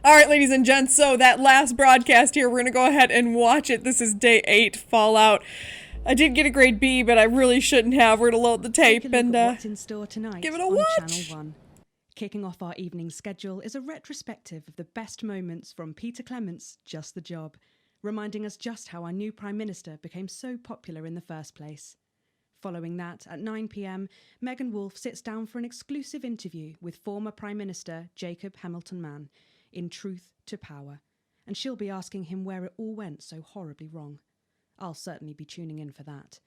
All right, ladies and gents, so that last broadcast here, we're going to go ahead and watch it. This is day 8, Fallout. I did get a grade B, but I really shouldn't have. We're going to load the tape and what's in store tonight give it a on watch. Channel 1. Kicking off our evening schedule is a retrospective of the best moments from Peter Clement's Just the Job, reminding us just how our new Prime Minister became so popular in the first place. Following that, at 9 p.m, Megan Wolfe sits down for an exclusive interview with former Prime Minister Jacob Hamilton-Mann in Truth to Power, and she'll be asking him where it all went so horribly wrong. I'll certainly be tuning in for that.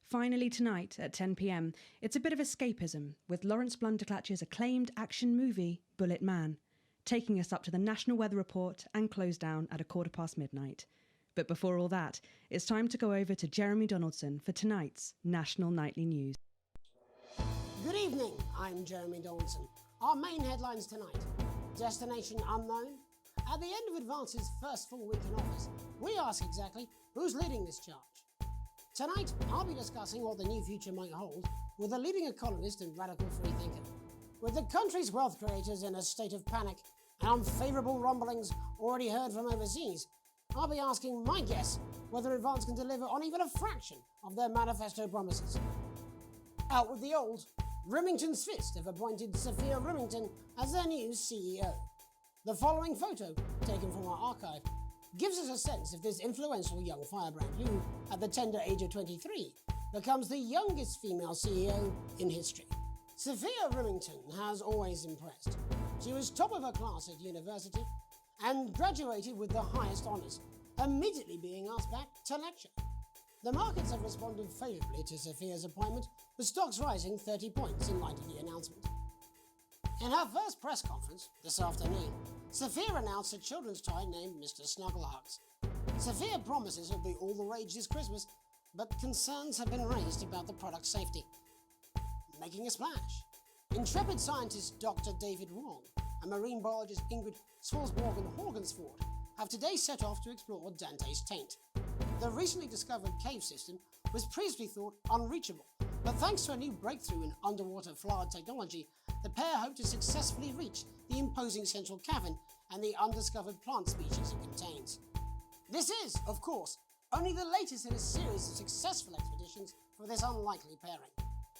Finally tonight, at 10 p.m, it's a bit of escapism, with Lawrence Blunderclatch's acclaimed action movie, Bullet Man, taking us up to the National Weather Report and close down at midnight. But before all that, it's time to go over to Jeremy Donaldson for tonight's National Nightly News. Good evening, I'm Jeremy Donaldson. Our main headlines tonight. Destination unknown. At the end of Advance's first full week in office, we ask exactly who's leading this charge. Tonight, I'll be discussing what the new future might hold with a leading economist and radical freethinker. With the country's wealth creators in a state of panic and unfavourable rumblings already heard from overseas, I'll be asking my guess whether Advance can deliver on even a fraction of their manifesto promises. Out with the old, Rimington's Fist have appointed Sophia Rimington as their new CEO. The following photo, taken from our archive, gives us a sense of this influential young firebrand who, at the tender age of 23, becomes the youngest female CEO in history. Sophia Rimington has always impressed. She was top of her class at university and graduated with the highest honours, immediately being asked back to lecture. The markets have responded favourably to Sophia's appointment, with stocks rising 30 points in light of the announcement. In her first press conference this afternoon, Sophia announced a children's toy named Mr. Snugglehugs. Sophia promises it'll be all the rage this Christmas, but concerns have been raised about the product's safety. Making a splash. Intrepid scientist Dr. David Wong and marine biologist Ingrid Svalsborg-Horgensford have today set off to explore Dante's taint. The recently discovered cave system was previously thought unreachable, but thanks to a new breakthrough in underwater flood technology, the pair hope to successfully reach the imposing central cavern and the undiscovered plant species it contains. This is, of course, only the latest in a series of successful expeditions for this unlikely pairing.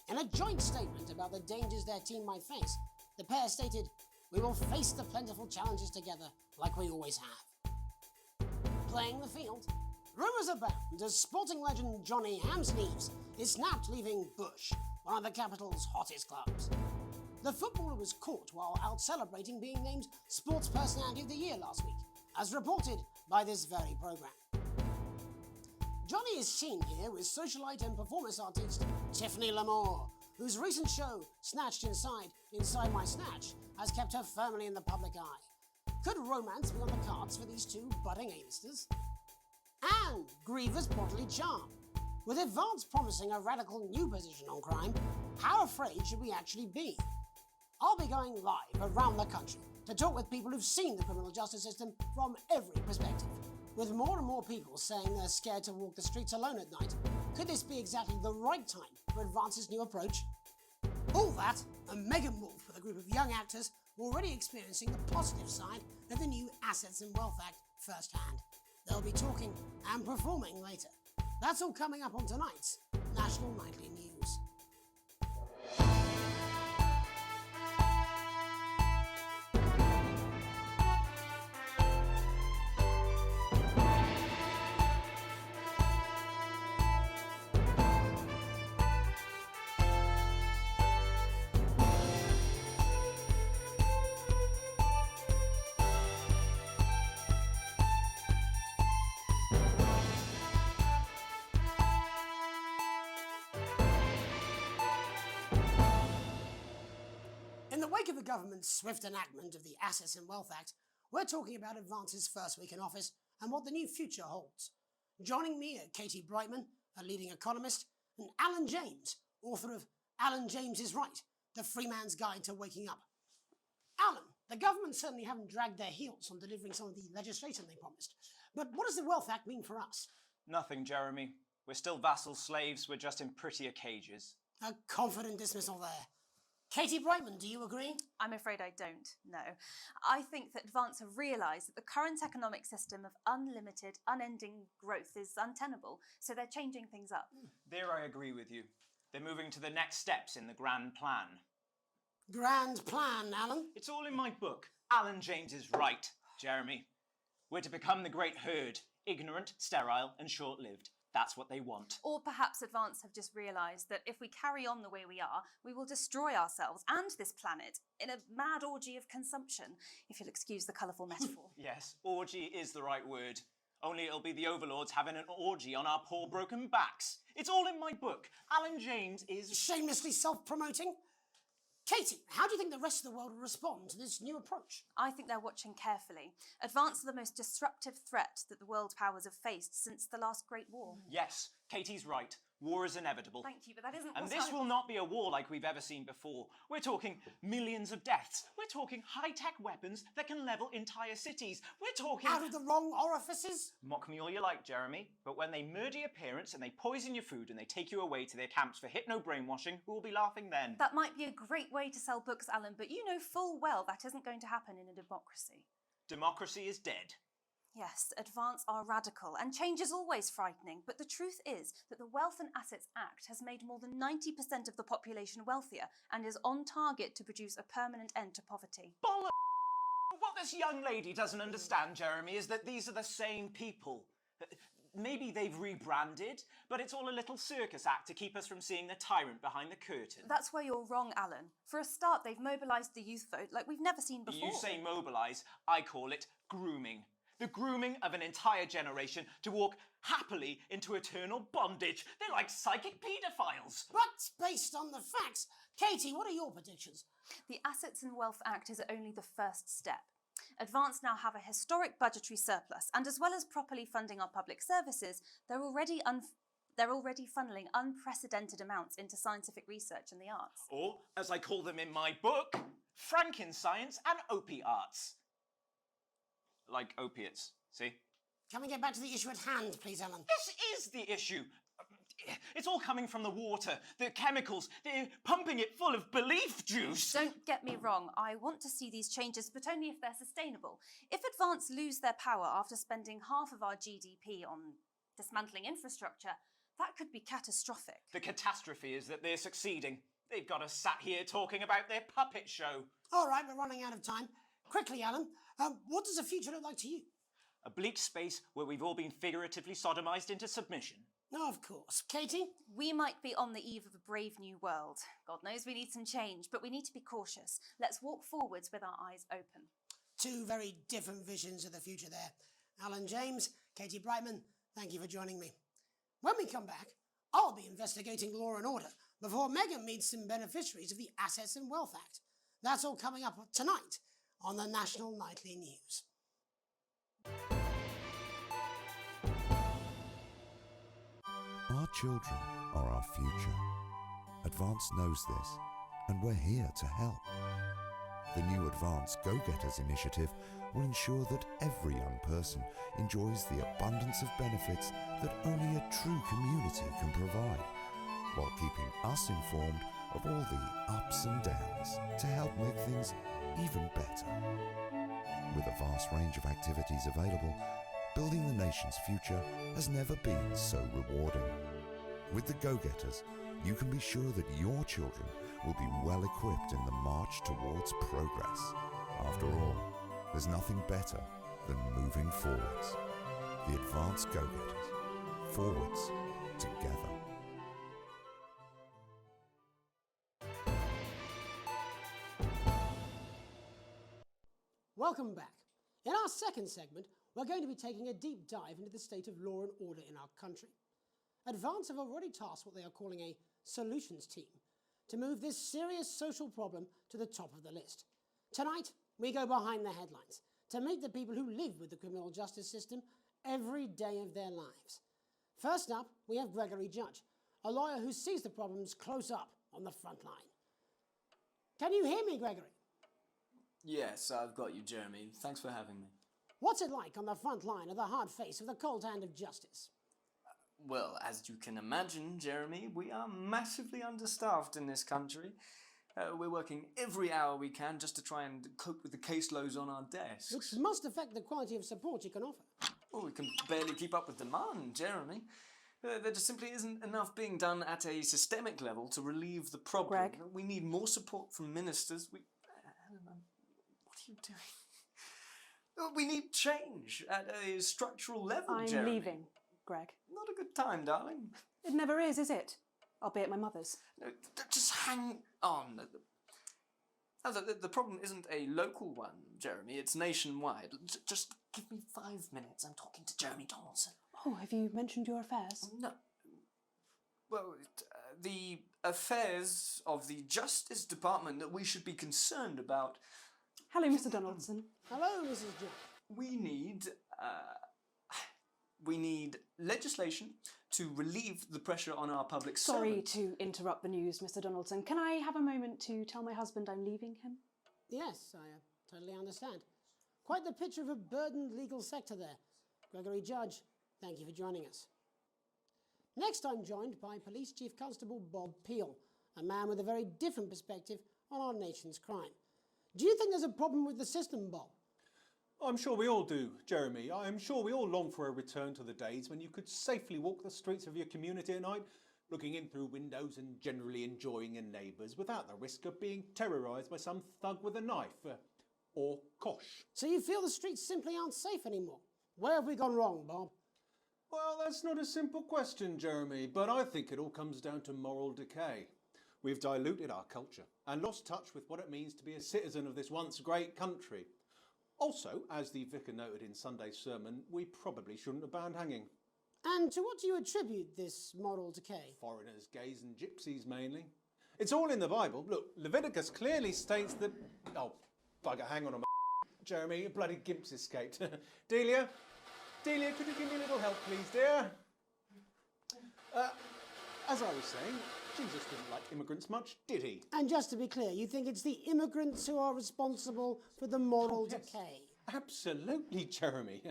In a joint statement about the dangers their team might face, the pair stated, "We will face the plentiful challenges together like we always have." Playing the field, rumours abound as sporting legend Johnny Hamsleeves is snapped leaving Bush, one of the capital's hottest clubs. The footballer was caught while out celebrating being named Sports Personality of the Year last week, as reported by this very programme. Johnny is seen here with socialite and performance artist Tiffany Lamore, whose recent show, Snatched Inside My Snatch, has kept her firmly in the public eye. Could romance be on the cards for these two budding A-listers? And Griever's bodily charm. With Advance promising a radical new position on crime, how afraid should we actually be? I'll be going live around the country to talk with people who've seen the criminal justice system from every perspective. With more and more people saying they're scared to walk the streets alone at night, could this be exactly the right time for Advance's new approach? All that, and Megan Wolfe with a group of young actors already experiencing the positive side of the new Assets and Wealth Act firsthand. They'll be talking and performing later. That's all coming up on tonight's National Nightly News. In the wake of the government's swift enactment of the Assets and Wealth Act, we're talking about Advance's first week in office and what the new future holds. Joining me are Katie Brightman, a leading economist, and Alan James, author of Alan James is Right, The Free Man's Guide to Waking Up. Alan, the government certainly haven't dragged their heels on delivering some of the legislation they promised, but what does the Wealth Act mean for us? Nothing, Jeremy. We're still vassal slaves, we're just in prettier cages. A confident dismissal there. Katie Brightman, do you agree? I'm afraid I don't, no. I think that Advance have realised that the current economic system of unlimited, unending growth is untenable, so they're changing things up. There I agree with you. They're moving to the next steps in the grand plan. Grand plan, Alan. It's all in my book. Alan James is right, Jeremy. We're to become the great herd, ignorant, sterile and short-lived. That's what they want. Or perhaps Advance have just realised that if we carry on the way we are, we will destroy ourselves and this planet in a mad orgy of consumption, if you'll excuse the colourful metaphor. Yes, orgy is the right word. Only it'll be the overlords having an orgy on our poor broken backs. It's all in my book. Alan James is... Shamelessly self-promoting. Katie, how do you think the rest of the world will respond to this new approach? I think they're watching carefully. Advance are the most disruptive threat that the world powers have faced since the last Great War. Yes, Katie's right. War is inevitable. Thank you, but that isn't And what this will not be a war like we've ever seen before. We're talking millions of deaths. We're talking high-tech weapons that can level entire cities. We're talking... Out of the wrong orifices? Mock me all you like, Jeremy, but when they murder your parents and they poison your food and they take you away to their camps for hypno-brainwashing, who will be laughing then? That might be a great way to sell books, Alan, but you know full well that isn't going to happen in a democracy. Democracy is dead. Yes, Advance are radical, and change is always frightening, but the truth is that the Wealth and Assets Act has made more than 90% of the population wealthier and is on target to produce a permanent end to poverty. Bollocks! What this young lady doesn't understand, Jeremy, is that these are the same people. Maybe they've rebranded, but it's all a little circus act to keep us from seeing the tyrant behind the curtain. That's where you're wrong, Alan. For a start, they've mobilised the youth vote like we've never seen before. You say mobilise, I call it grooming. The grooming of an entire generation to walk happily into eternal bondage. They're like psychic paedophiles. But based on the facts, Katie, what are your predictions? The Assets and Wealth Act is only the first step. Advance now have a historic budgetary surplus, and as well as properly funding our public services, they're already funneling unprecedented amounts into scientific research and the arts. Or, as I call them in my book, Frankenscience and opiates. Like opiates, see? Can we get back to the issue at hand, please, Alan? This is the issue. It's all coming from the water, the chemicals. They're pumping it full of bleep juice. Don't get me wrong, I want to see these changes, but only if they're sustainable. If Advance lose their power after spending half of our GDP on dismantling infrastructure, that could be catastrophic. The catastrophe is that they're succeeding. They've got us sat here talking about their puppet show. All right, we're running out of time. Quickly, Alan, what does the future look like to you? A bleak space where we've all been figuratively sodomized into submission. No, of course. Katie? We might be on the eve of a brave new world. God knows we need some change, but we need to be cautious. Let's walk forwards with our eyes open. Two very different visions of the future there. Alan James, Katie Brightman, thank you for joining me. When we come back, I'll be investigating law and order before Megan meets some beneficiaries of the Assets and Wealth Act. That's all coming up tonight on the National Nightly News. Our children are our future. Advance knows this, and we're here to help. The new Advance Go-Getters initiative will ensure that every young person enjoys the abundance of benefits that only a true community can provide, while keeping us informed of all the ups and downs to help make things even better. With a vast range of activities available, building the nation's future has never been so rewarding. With the Go-Getters, you can be sure that your children will be well equipped in the march towards progress. After all, there's nothing better than moving forwards. The Advanced Go-Getters. Forwards, together. Welcome back. In our second segment, we're going to be taking a deep dive into the state of law and order in our country. Advance have already tasked what they are calling a solutions team to move this serious social problem to the top of the list. Tonight, we go behind the headlines to meet the people who live with the criminal justice system every day of their lives. First up, we have Gregory Judge, a lawyer who sees the problems close up on the front line. Can you hear me, Gregory? Yes, I've got you, Jeremy. Thanks for having me. What's it like on the front line of the hard face of the cold hand of justice? Well, as you can imagine, Jeremy, we are massively understaffed in this country. We're working every hour we can just to try and cope with the caseloads on our desks. Which must affect the quality of support you can offer. Oh, we can barely keep up with demand, Jeremy. There just simply isn't enough being done at a systemic level to relieve the problem. Greg? We need more support from ministers. Eleanor, what are you doing? We need change at a structural level, I'm Jeremy. leaving, Greg. Not a good time, darling. It never is it? I'll be at my mother's. No, just hang on. The problem isn't a local one, Jeremy. It's nationwide. Just give me 5 minutes. I'm talking to Jeremy Donaldson. Oh, have you mentioned your affairs? No. Well, the affairs of the Justice Department that we should be concerned about. Hello, Mr. Donaldson. Hello, Mrs. Jack. We need legislation to relieve the pressure on our public Sorry servants. to interrupt the news, Mr. Donaldson. Can I have a moment to tell my husband I'm leaving him? Yes, I totally understand. Quite the picture of a burdened legal sector there. Gregory Judge, thank you for joining us. Next, I'm joined by Police Chief Constable Bob Peel, a man with a very different perspective on our nation's crime. Do you think there's a problem with the system, Bob? I'm sure we all do, Jeremy. I'm sure we all long for a return to the days when you could safely walk the streets of your community at night, looking in through windows and generally enjoying your neighbours without the risk of being terrorised by some thug with a knife. Or kosh. So you feel the streets simply aren't safe anymore? Where have we gone wrong, Bob? Well, that's not a simple question, Jeremy, but I think it all comes down to moral decay. We've diluted our culture and lost touch with what it means to be a citizen of this once great country. Also, as the vicar noted in Sunday's sermon, we probably shouldn't have banned hanging. And to what do you attribute this moral decay? Foreigners, gays and gypsies mainly. It's all in the Bible. Look, Leviticus clearly states that... Oh, bugger, hang on a moment. Jeremy, bloody gimps escaped. Delia, could you give me a little help, please, dear? As I was saying, Jesus didn't like immigrants much, did he? And just to be clear, you think it's the immigrants who are responsible for the moral decay? Absolutely, Jeremy.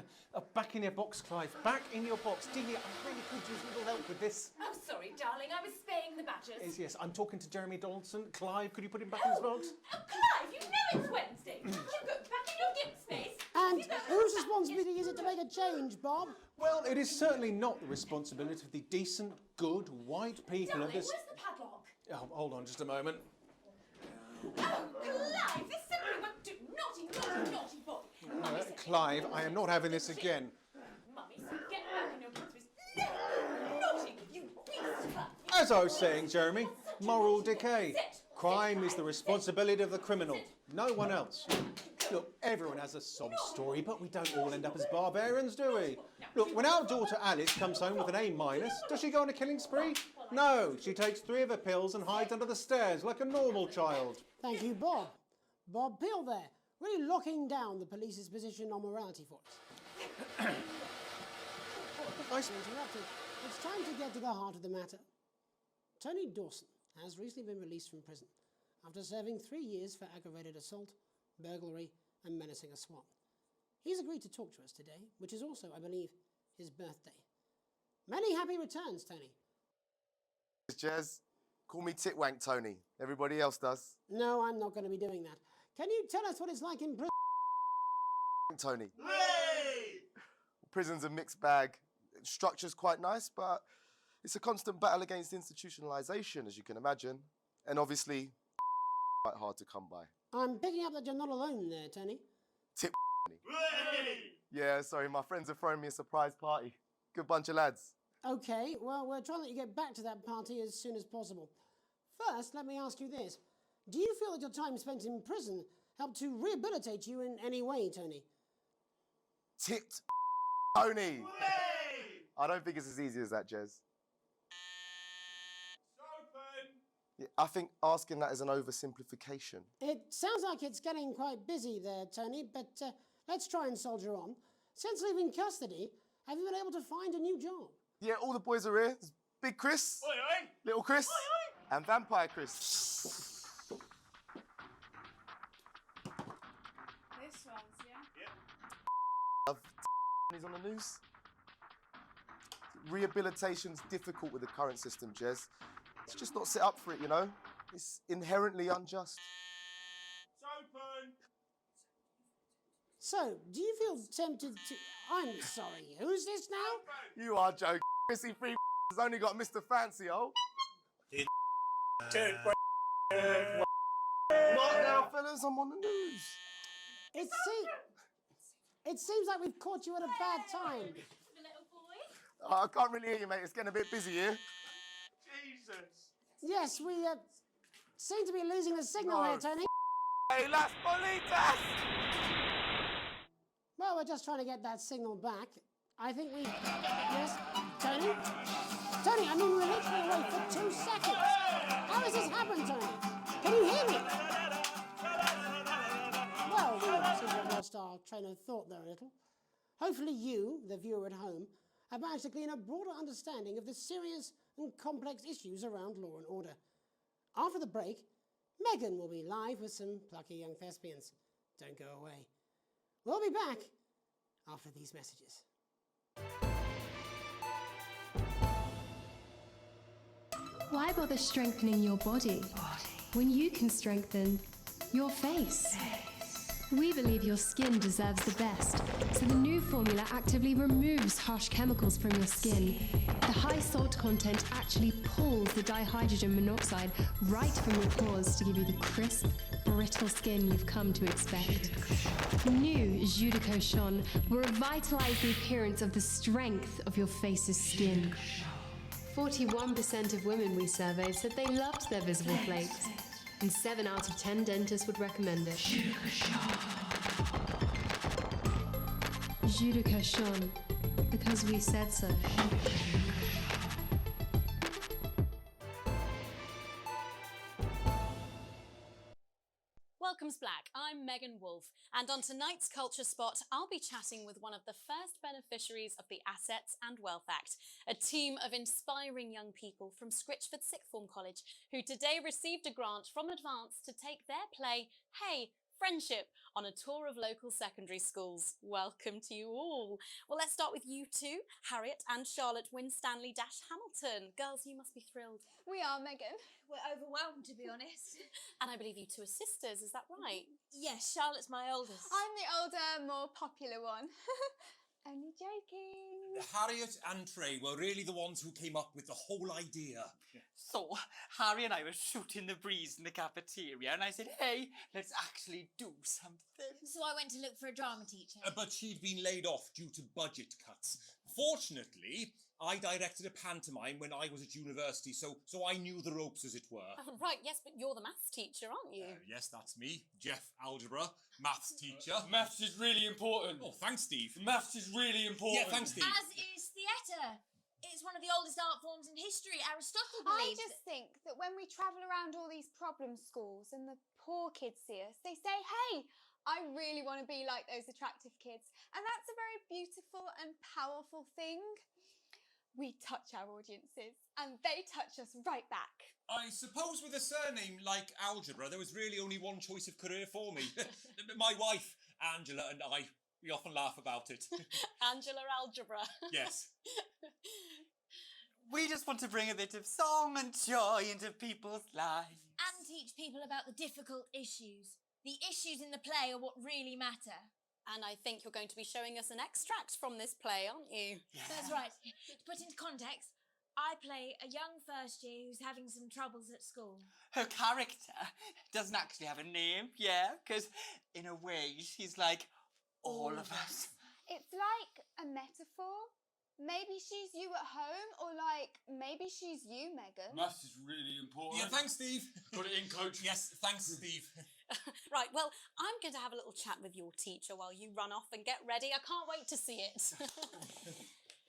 Back in your box, Clive. Back in your box. Delia, I really could use a little help with this. Oh, sorry, darling. I was spaying the badgers. Yes, I'm talking to Jeremy Donaldson. Clive, could you put him back in his box? Oh, Clive, you know it's Wednesday. You go back in your gimp space. And whose responsibility is it to make a change, Bob? Well, it is certainly not the responsibility of the decent, good, white people Darling, of this... where's the padlock? Oh, hold on just a moment. Oh, Clive, this simply won't do. Naughty boy. Mummy said Clive, I am not having this again. Mummy said get back in your gimp space. No! Naughty, you beast, Clive. As I was saying, Jeremy, moral decay. Crime is the responsibility of the criminal, no one else. Look, everyone has a sob story, but we don't all end up as barbarians, do we? Look, when our daughter Alice comes home with an A-, does she go on a killing spree? No, she takes 3 of her pills and hides under the stairs like a normal child. Thank you, Bob. Bob Peel there, really locking down the police's position on morality for us. Interrupted. It's time to get to the heart of the matter. Tony Dawson has recently been released from prison after serving 3 years for aggravated assault, burglary, and menacing a SWAT. He's agreed to talk to us today, which is also, I believe, his birthday. Many happy returns, Tony. Jez, call me Titwank Tony. Everybody else does. No, I'm not going to be doing that. Can you tell us what it's like in prison? Tony. Hey! Prison's a mixed bag. Structure's quite nice, but it's a constant battle against institutionalization, as you can imagine. And obviously, quite hard to come by. I'm picking up that you're not alone there, Tony. Yeah, sorry, my friends are throwing me a surprise party. Good bunch of lads. Okay, well, we're trying to let you get back to that party as soon as possible. First, let me ask you this. Do you feel that your time spent in prison helped to rehabilitate you in any way, Tony? Tony! I don't think it's as easy as that, Jez. Yeah, I think asking that is an oversimplification. It sounds like it's getting quite busy there, Tony, but let's try and soldier on. Since leaving custody, have you been able to find a new job? Yeah, all the boys are here. There's Big Chris, Oi, oi. Little Chris, and Vampire Chris. This one's, yeah? He's on the news. Rehabilitation's difficult with the current system, Jez. It's just not set up for it, you know? It's inherently unjust. So, do you feel tempted to... I'm sorry, who's this now? You are joking. Missy Free has only got Mr. Fancy, oh. Not now, fellas, I'm on the news. It seems like we've caught you at a bad time. The little boy. Oh, I can't really hear you, mate. It's getting a bit busy here. Jesus. Yes, we seem to be losing the signal here, Tony. Hey, las bolitas! Well, we're just trying to get that signal back. I think we... Yes, Tony? Tony, I mean, we were literally away for 2 seconds. How has this happened, Tony? Can you hear me? Well, we seem to have lost our train of thought there a little. Hopefully you, the viewer at home, have managed to glean a broader understanding of the serious and complex issues around law and order. After the break, Megan will be live with some plucky young thespians. Don't go away. We'll be back after these messages. Why bother strengthening your body when you can strengthen your face? We believe your skin deserves the best, so the new formula actively removes harsh chemicals from your skin. The high salt content actually pulls the dihydrogen monoxide right from your pores to give you the crisp, brittle skin you've come to expect. New Judico Shon will revitalize the appearance of the strength of your face's skin. 41% of women we surveyed said they loved their visible flakes, and 7 out of 10 dentists would recommend it. Judico Shon, because we said so. Welcome Black, I'm Megan Wolfe, and on tonight's Culture Spot, I'll be chatting with one of the first beneficiaries of the Assets and Wealth Act, a team of inspiring young people from Scritchford Sixth Form College, who today received a grant from Advance to take their play, Hey, Friendship, on a tour of local secondary schools. Welcome to you all. Well, let's start with you two, Harriet and Charlotte Winstanley-Hamilton. Girls, you must be thrilled. We are, Megan. We're overwhelmed, to be honest. And I believe you two are sisters, is that right? Yes, Charlotte's my oldest. I'm the older, more popular one. Only joking. Harriet and Trey were really the ones who came up with the whole idea. So, Harry and I were shooting the breeze in the cafeteria, and I said, hey, let's actually do something. So I went to look for a drama teacher. But she'd been laid off due to budget cuts. Fortunately, I directed a pantomime when I was at university, so I knew the ropes, as it were. Right, yes, but you're the maths teacher, aren't you? Yes, that's me, Jeff Algebra, maths teacher. Maths is really important. Oh, thanks, Steve. Maths is really important. Yeah, thanks, Steve. As is theatre. It's one of the oldest art forms in history. Aristotle believed... I just think that when we travel around all these problem schools and the poor kids see us, they say, hey, I really want to be like those attractive kids. And that's a very beautiful and powerful thing. We touch our audiences and they touch us right back. I suppose with a surname like Algebra, there was really only one choice of career for me. My wife, Angela, and I, we often laugh about it. Angela Algebra. Yes. We just want to bring a bit of song and joy into people's lives. And teach people about the difficult issues. The issues in the play are what really matter. And I think you're going to be showing us an extract from this play, aren't you? Yeah. That's right. To put into context, I play a young first year who's having some troubles at school. Her character doesn't actually have a name, yeah, because in a way she's like all of us. It's like a metaphor. Maybe she's you at home, or like, maybe she's you, Megan. Maths is really important. Yeah, thanks, Steve. Put it in, coach. Yes, thanks, Steve. Right, well, I'm going to have a little chat with your teacher while you run off and get ready. I can't wait to see it.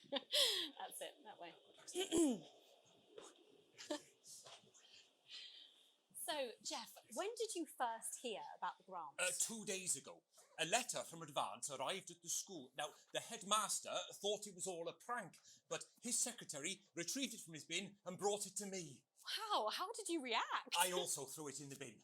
That's it, that way. So, Jeff, when did you first hear about the grant? 2 days ago. A letter from Advance arrived at the school. Now, the headmaster thought it was all a prank, but his secretary retrieved it from his bin and brought it to me. Wow, how did you react? I also threw it in the bin.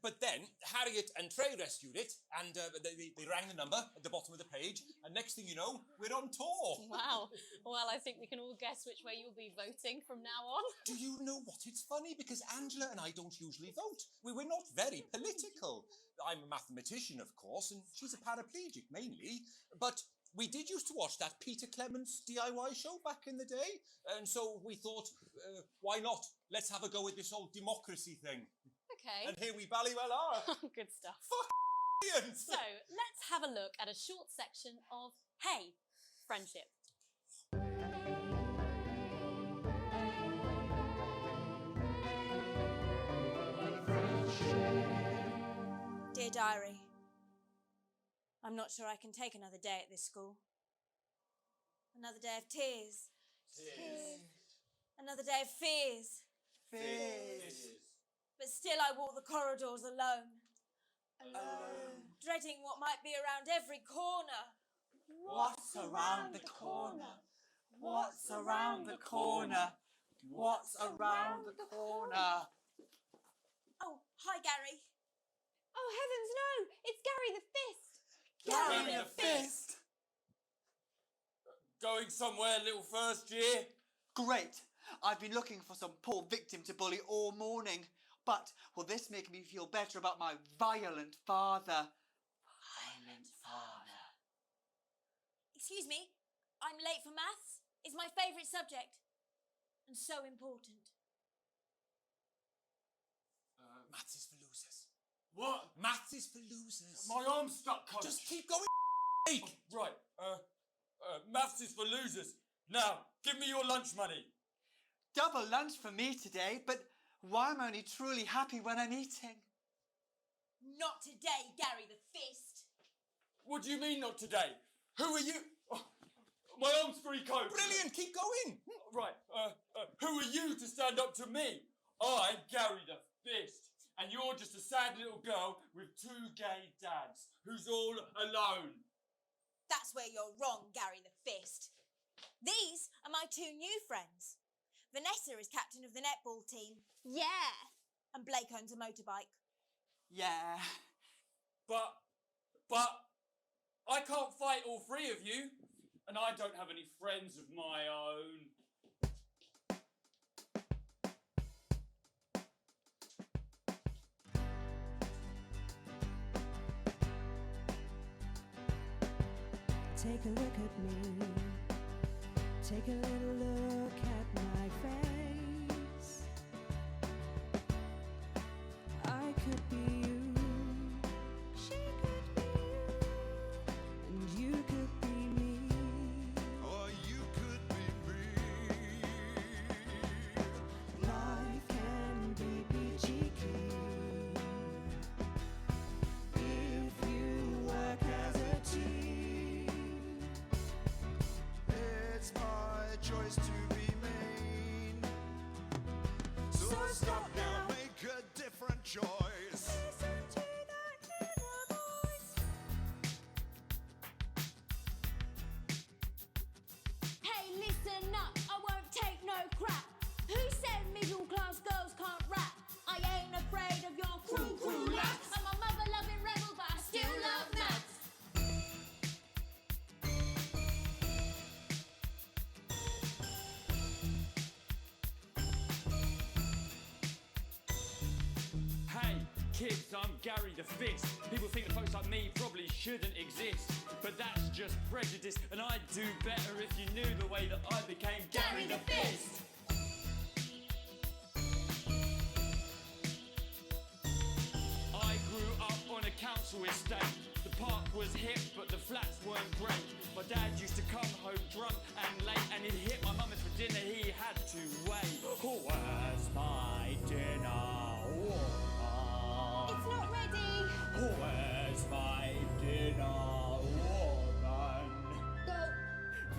But then Harriet and Trey rescued it, and they rang the number at the bottom of the page, and next next thing you know, we're on tour. Wow. Well, I think we can all guess which way you'll be voting from now on. Do you know what? It's funny because Angela and I don't usually vote. We're not very political. I'm a mathematician, of course, and she's a paraplegic mainly. But we did used to watch that Peter Clements DIY show back in the day. And so we thought, why not? Let's have a go with this whole democracy thing. Okay. And here we bally well are. Good stuff. Brilliant. So, let's have a look at a short section of Hey, Friendship. Dear Diary, I'm not sure I can take another day at this school. Another day of tears. Another day of fears. But still I walk the corridors alone. Dreading what might be around every corner. What's around the corner? What's around the corner? What's around the corner? Oh, hi Gary. Oh heavens no! It's Gary the Fist! Gary the Fist! Going somewhere, little first year? Great! I've been looking for some poor victim to bully all morning. But will this make me feel better about my violent father? Violent father. Excuse me, I'm late for maths. It's my favourite subject. And so important. Maths is for losers. What? Maths is for losers. My arm's stuck, coach. Just keep going. Right. Maths is for losers. Now, give me your lunch money. Double lunch for me today, but why am I only truly happy when I'm eating? Not today, Gary the Fist. What do you mean not today? Who are you? Oh, my arm's free, coach. Brilliant, keep going. Right. Who are you to stand up to me? I'm Gary the Fist. And you're just a sad little girl with two gay dads who's all alone. That's where you're wrong, Gary the Fist. These are my two new friends. Vanessa is captain of the netball team. Yeah! And Blake owns a motorbike. Yeah. But I can't fight all three of you. And I don't have any friends of my own. Take a look at me. Take a little look at my face. I could be you. She could be you. And you could be me. Or you could be me. Life can be cheeky if you work as a team. It's my choice to be mean. So stop now, make a different choice. Listen to that inner voice. Hey, listen up, I won't take no crap. Who said middle class girls can't rap? I ain't afraid of your cruel lads. I'm a mother-loving rebel, but I still love maths. Hey, kids, I'm Gary the Fist. People think that folks like me probably shouldn't exist. But that's just prejudice, and I'd do better if you knew the way that I became Gary the Fist. I grew up on a council estate. The park was hip, but the flats weren't great. My dad used to come home drunk and late, and he'd hit my mum for dinner, he had to wait. Where's my dinner? It's not ready! Where's my dinner, woman? Go!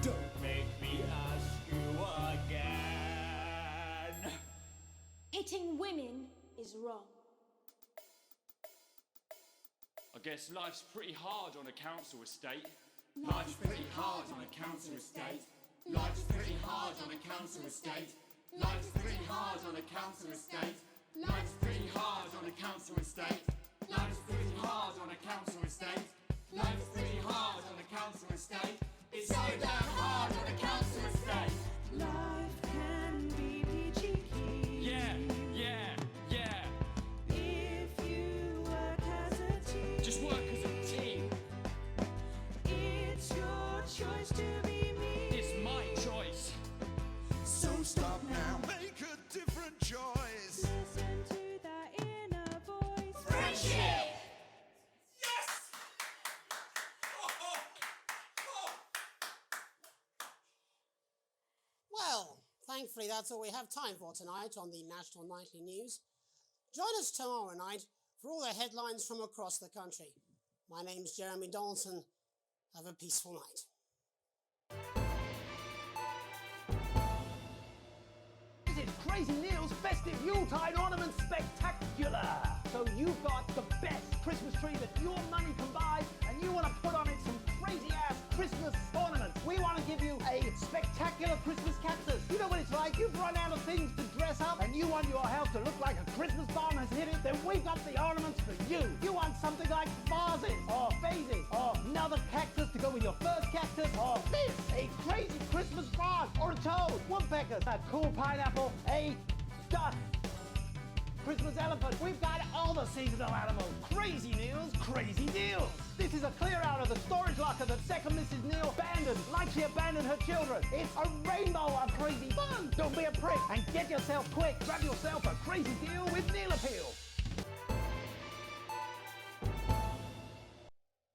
Don't make me ask you again. Hitting women is wrong. I guess life's pretty hard on a council estate. Life's pretty hard on a council estate. Life's pretty hard on a council estate. Life's pretty hard on a council estate. Life's pretty hard on a council estate. Life's pretty hard on a council estate. Life's pretty hard on a council estate. choice to be me. It's my choice. So stop now. Make a different choice. Listen to that inner voice. Friendship! Yes! Well, thankfully that's all we have time for tonight on the National Nightly News. Join us tomorrow night for all the headlines from across the country. My name's Jeremy Donaldson. Have a peaceful night. It's Crazy Neil's Festive Yuletide Ornament Spectacular! So you've got the best Christmas tree that your money can buy, and you want to put on it some crazy-ass Christmas ornaments. We want to give you a spectacular Christmas cactus. You know what it's like? You've run out of things to dress up, and you want your house to look like a Christmas bomb has hit it? Then we've got the ornaments for you. You want something like vases, or vases, or another cactus to go with your first cactus, or this, a crazy Christmas frog, or a toad, woodpeckers, a cool pineapple, a duck, Christmas elephant. We've got all the seasonal animals. Crazy Neil's crazy deals. This is a clear out of the storage locker that second Mrs. Neil abandoned, like she abandoned her children. It's a rainbow of crazy fun. Don't be a prick and get yourself quick. Grab yourself a crazy deal with Neil Appeal.